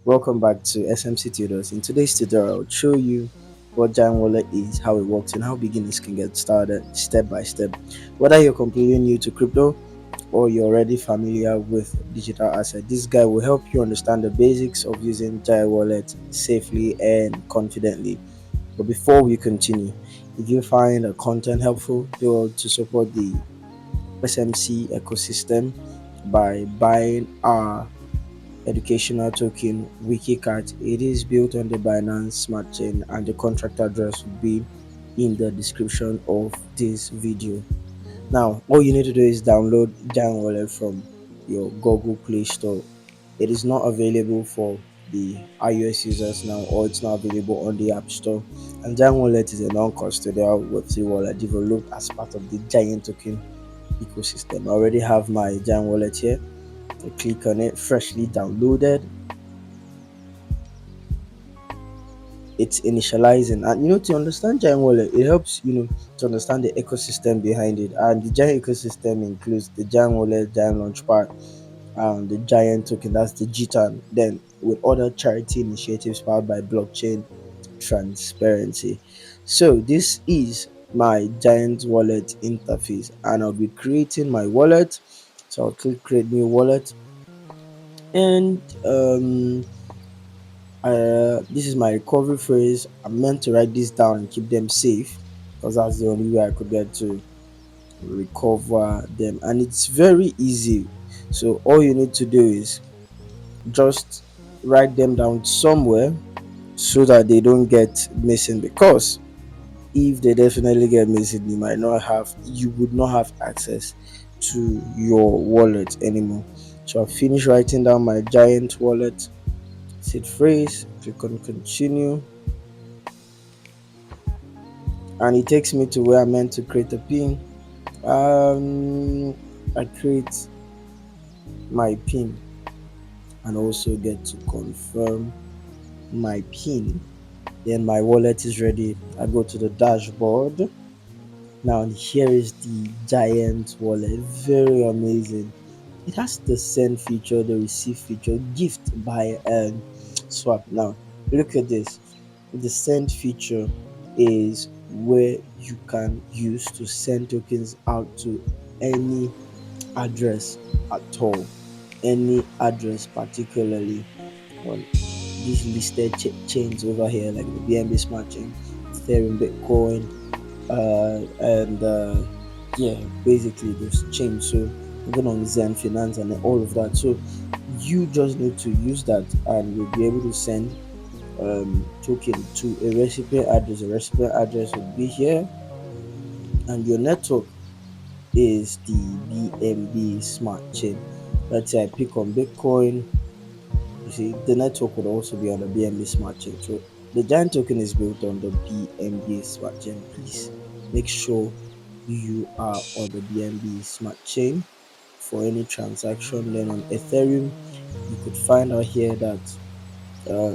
Welcome back to SMC Tutors. In today's tutorial, I'll show you what Giant Wallet is, how it works, and how beginners can get started step by step. Whether you're completely new to crypto or you're already familiar with digital asset, this guide will help you understand the basics of using Giant Wallet safely and confidently. But before we continue, if you find the content helpful, do to support the SMC ecosystem by buying our educational token Wiki Cat. It is built on the Binance Smart Chain, and the contract address will be in the description of this video. Now, all you need to do is download Giant Wallet from your Google Play Store. It is not available for the iOS users now, or it's not available on the App Store. And Giant Wallet is a non-custodial Web3 wallet developed as part of the Giant Token ecosystem. I already have my Giant Wallet here. I click on it, freshly downloaded. It's initializing, and to understand Giant Wallet, it helps to understand the ecosystem behind it. And the Giant ecosystem includes the Giant Wallet, Giant Launchpad, the Giant Token, that's the GTAN, then with other charity initiatives powered by blockchain transparency. So this is my Giant Wallet interface, and I'll be creating my wallet. So I'll click create new wallet, and this is my recovery phrase. I'm meant to write this down and keep them safe because that's the only way I could get to recover them, and it's very easy. So all you need to do is just write them down somewhere so that they don't get missing, because if they definitely get missing, you would not have access to your wallet anymore. So I finished writing down my Giant Wallet seed phrase, click on continue, and it takes me to where I'm meant to create a pin. I create my pin and also get to confirm my pin. Then my wallet is ready. I go to the dashboard. Now here is the Giant Wallet. Very amazing. It has the send feature, the receive feature, gift by swap. Now look at this. The send feature is where you can use to send tokens out to any address at all, any address, particularly on these listed chains over here, like the BNB Smart Chain, Ethereum, Bitcoin, and yeah, basically those chains. So even on Zen Finance and all of that. So you just need to use that, and you'll be able to send token to a recipient address. A recipient address will be here, and your network is the BNB Smart Chain. Let's say I pick on Bitcoin. You see, the network would also be on the BNB Smart Chain. So the Giant token is built on the BNB Smart Chain. Please make sure you are on the BNB Smart Chain for any transaction. Then on Ethereum, you could find out here that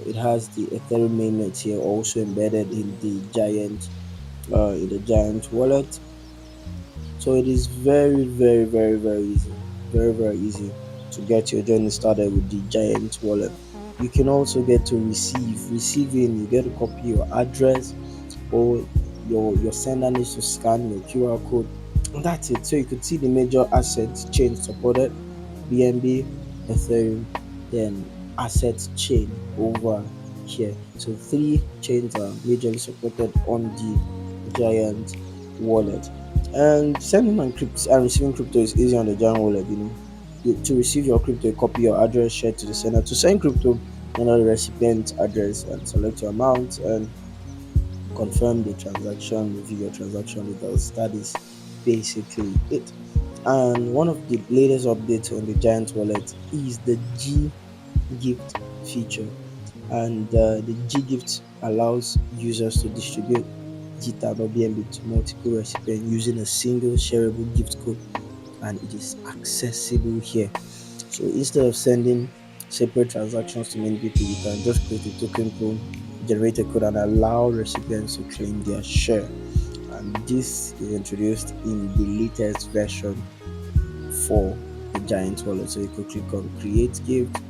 it has the Ethereum mainnet here also embedded in the Giant wallet. So it is very, very, very, very easy, very, very easy to get your journey started with the Giant wallet. You can also get to receiving. You get to copy your address, or your sender needs to scan your QR code. And that's it. So you could see the major assets chain supported: BNB, Ethereum, then asset chain over here. So three chains are majorly supported on the Giant wallet. And sending and receiving crypto is easy on the Giant wallet. To receive your crypto, copy your address, share to the sender. To send crypto, enter the recipient address and select your amount and confirm the transaction, review your transaction details. That is basically it. And one of the latest updates on the Giant wallet is the G gift feature. And the G gift allows users to distribute GTAB or BNB to multiple recipients using a single shareable gift code, and it is accessible here. So instead of sending separate transactions to many people, you can just create a token pool, generate a code, and allow recipients to claim their share. And this is introduced in the latest version for the Giant wallet. So you could click on create gift,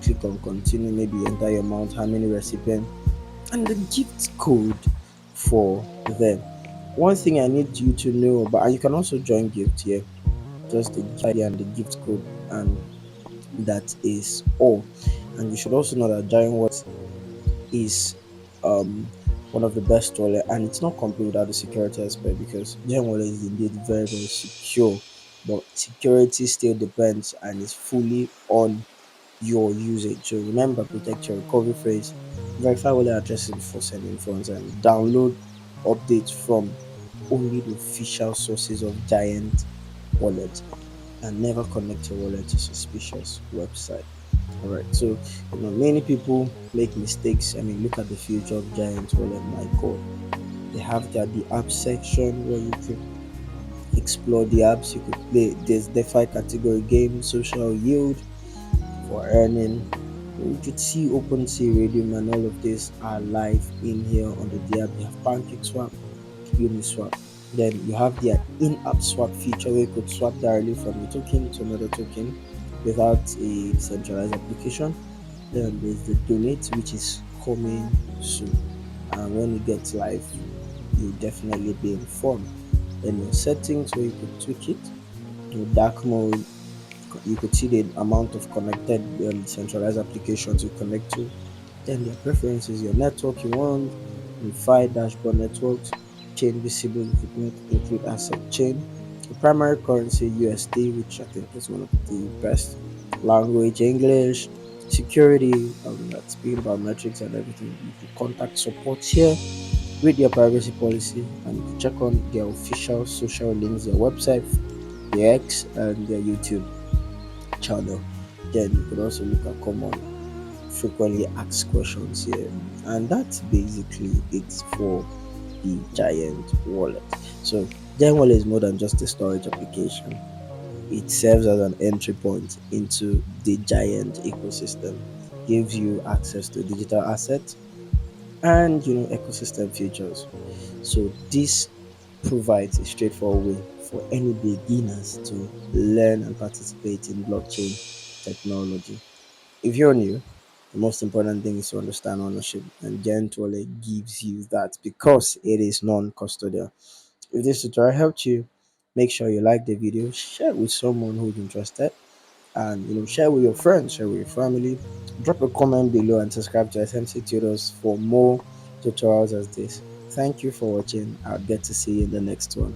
click on continue, maybe enter your amount, how many recipients, and the gift code for them. One thing I need you to know, but and you can also join gift here, just the gift ID and the gift code, and that is all. And you should also know that Giant Wallet is um one of the best wallet, and it's not complete without the security aspect, because Giant Wallet is indeed very very secure, but security still depends and is fully on your usage. So remember, protect your recovery phrase, verify wallet addresses before sending funds, and download updates from only the official sources of Giant Wallet, and never connect your wallet to suspicious website. All right, so many people make mistakes. I mean, look at the future of Giant Wallet. My God, they have the app section where you could explore the apps. You could play this DeFi category game, social yield for earning. You could see OpenSea Radium and all of this are live in here on the app. They have Pancake Swap, Uniswap. Then you have their in-app swap feature where you could swap directly from a token to another token without a centralized application. Then there's the donate, which is coming soon. And when it gets live, you'll definitely be informed. Then your settings where you could tweak it. Your dark mode, you could see the amount of connected centralized applications you connect to. Then your preferences, your network you want, Wi-Fi, dashboard networks, chain visible, you could include asset chain. The primary currency USD, which I think is one of the best. Language English, security, that's being biometrics and everything. You could contact support here, read their privacy policy, and you could check on their official social links, their website, their X, and their YouTube channel. Then you could also look at common frequently asked questions here, and that's basically it for the Giant Wallet. So Giant Wallet is more than just a storage application. It serves as an entry point into the Giant ecosystem, gives you access to digital assets and ecosystem features. So this provides a straightforward way for any beginners to learn and participate in blockchain technology. If you're new, the most important thing is to understand ownership, and Giant Wallet gives you that because it is non-custodial. If this tutorial helped you, make sure you like the video, share it with someone who's interested, and share with your friends, share with your family. Drop a comment below and subscribe to SMC Tutors for more tutorials as this. Thank you for watching. I'll get to see you in the next one.